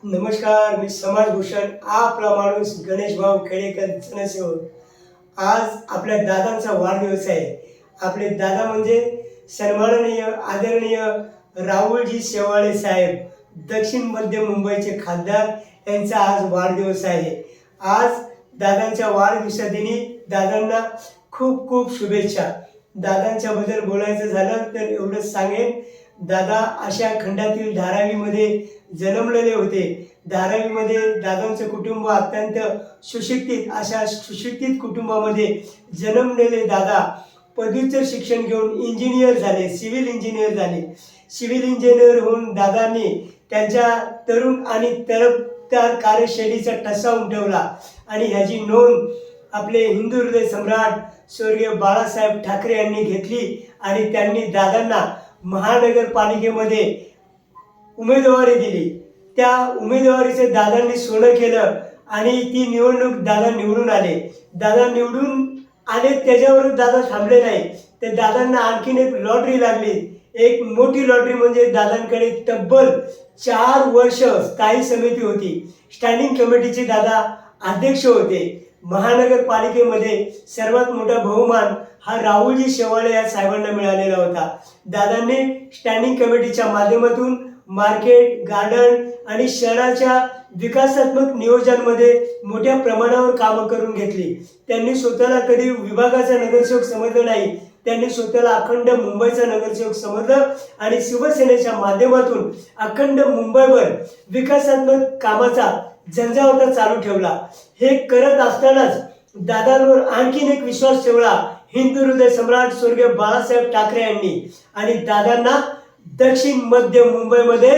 नमस्कार, मी समाजभूषण आपला माणूस गणेश भाऊ खेडेकर जनसेवक। आज आपल्या दादांचा वाढदिवस आहे। आपले दादा म्हणजे सन्माननीय आदरणीय राहुलजी शेवाळे साहेब, दक्षिण मध्य मुंबईचे खासदार यांचा आज वाढदिवस आहे। आज दादांच्या वाढदिवसादिनी दादांना खूप खूप शुभेच्छा। दादांच्या बद्दल बोलायचं झालं तर एवढंच सांगेन, दादा आशिया खंडातील धारावीमध्ये जन्मलेले होते। धारावीमध्ये दादांचं कुटुंब अत्यंत सुशिक्षित, अशा सुशिक्षित कुटुंबामध्ये जन्मलेले दादा पदव्युत्तर शिक्षण घेऊन इंजिनियर झाले, सिव्हिल इंजिनियर झाले। सिव्हिल इंजिनियर होऊन दादांनी त्यांच्या तरुण आणि तडफदार कार्यशैलीचा ठसा उमटवला आणि ह्याची नोंद आपले हिंदू हृदय सम्राट स्वर्गीय बाळासाहेब ठाकरे यांनी घेतली आणि त्यांनी दादांना महानगरपालिकेमध्ये उमेदवारी दिली। त्या उमेदवारीचे दादांनी सोनं केलं आणि ती निवडणूक दादा निवडून आले। दादा निवडून आले त्याच्यावर दादा थांबले नाही, तर दादांना आणखीन एक लॉटरी लागली। एक मोठी लॉटरी म्हणजे दादांकडे तब्बल 4 वर्ष स्थायी समिती होती। स्टँडिंग कमिटीचे दादा अध्यक्ष होते। महानगरपालिकेमध्ये सर्वात मोठा बहुमान हा राहुलजी शेवाळे या साहेबांना मिळालेला होता। दादांनी स्टँडिंग कमिटीच्या माध्यमातून मार्केट, गार्डन आणि शहराच्या विकासात्मक नियोजनामध्ये मोठ्या प्रमाणावर कामं करून घेतली। त्यांनी स्वतःला कधी विभागाचा नगरसेवक समजलं नाही, त्यांनी स्वतःला अखंड मुंबईचा नगरसेवक समजलं आणि शिवसेनेच्या माध्यमातून अखंड मुंबईवर विकासात्मक कामाचा झंझावात चालू ठेवला। हे करत असतानाच दादांवर आणखीन एक विश्वास ठेवला हिंदू हृदय सम्राट स्वर्गीय बाळासाहेब ठाकरे यांनी आणि दादांना दक्षिण मध्य मुंबईमध्ये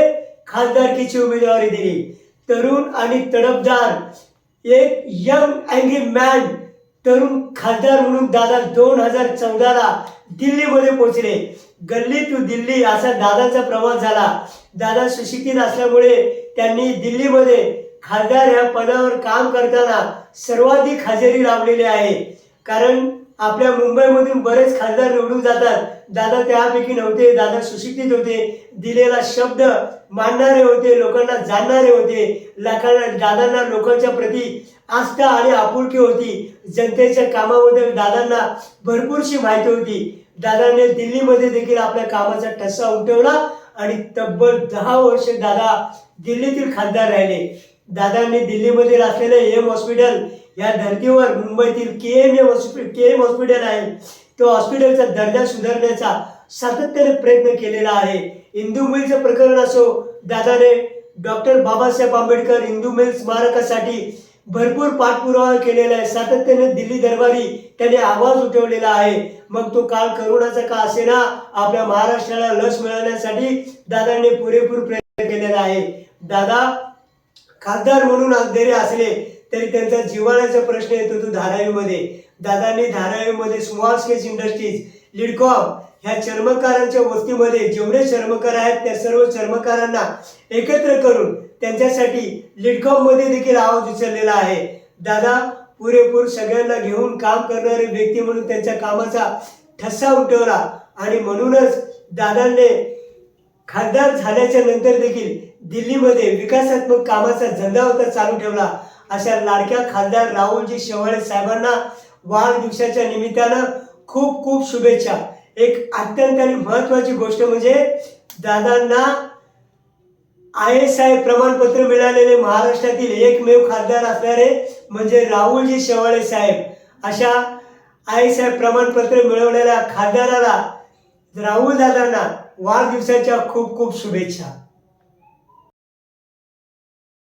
खासदारकीची उमेदवारी दिली। तरुण आणि तडफदार एक यंग अँग्री मॅन तरुण खासदार म्हणून दादा 2014ला दिल्लीमध्ये पोहोचले। गल्ली टू दिल्ली असा दादाचा प्रवास झाला। दादा सुशिक्षित असल्यामुळे त्यांनी दिल्लीमध्ये खासदार ह्या पदावर काम करताना सर्वाधिक हजेरी लावलेली आहे। कारण आपल्या मुंबईमधून बरेच खासदार निवडून जातात, दादा त्यापैकी नव्हते। दादा सुशिक्षित होते, दिलेला शब्द मानणारे होते, लोकांना जाणणारे होते। दादांना लोकांच्या प्रती आस्था आणि आपुलकी होती। जनतेच्या कामाबद्दल दादांना भरपूरशी माहिती होती। दादाने दिल्लीमध्ये देखील आपल्या कामाचा ठसा उमटवला आणि तब्बल 10 वर्ष दादा दिल्लीतील खासदार राहिले। दादांनी दिल्लीमध्ये असलेले एम हॉस्पिटल या धर्तीवर मुंबईतील केएम हॉस्पिटल आहे, तो हॉस्पिटलचा दर्जा सुधारण्याचा सातत्याने प्रयत्न केलेला आहे। हिंदू मिलचं प्रकरण असो, दादाने डॉक्टर बाबासाहेब आंबेडकर हिंदू मिल स्मारकासाठी भरपूर पाठपुरावा केलेला आहे। सातत्याने दिल्ली दरबारी त्याने आवाज उठवलेला आहे। मग तो काळ करोनाचा का असेना, आपल्या महाराष्ट्राला लस मिळवण्यासाठी दादांनी पुरेपूर प्रयत्न केलेला आहे। दादा खासदार म्हणून जरी असले तरी त्यांचा जिव्हाळ्याचा प्रश्न येतो तो धारावीमध्ये। दादांनी धारावीमध्ये स्मॉल स्केच इंडस्ट्रीज, लिडकॉम ह्या चर्मकारांच्या वस्तीमध्ये जेवढे चर्मकार आहेत त्या सर्व चर्मकारांना एकत्र करून त्यांच्यासाठी लिडकॉममध्ये देखील आवाज उचललेला आहे। दादा पुरेपूर सगळ्यांना घेऊन काम करणारे व्यक्ती म्हणून त्यांच्या कामाचा ठसा उमटवला आणि म्हणूनच दादांनी खासदार झाल्याच्या नंतर देखील दिल्लीमध्ये विकासात्मक कामाचा झंझावात चालू ठेवला। अशा लाडक्या खासदार राहुलजी शेवाळे साहेबांना वाढदिवसाच्या निमित्तानं खूप खूप शुभेच्छा। एक अत्यंत आणि महत्त्वाची गोष्ट म्हणजे दादांना ISI प्रमाणपत्र मिळालेले महाराष्ट्रातील एकमेव खासदार असणारे म्हणजे राहुलजी शेवाळे साहेब। अशा ISI प्रमाणपत्र मिळवलेल्या खासदाराला राहुल दादांना वाढदिवसाच्या खूप खूप शुभेच्छा।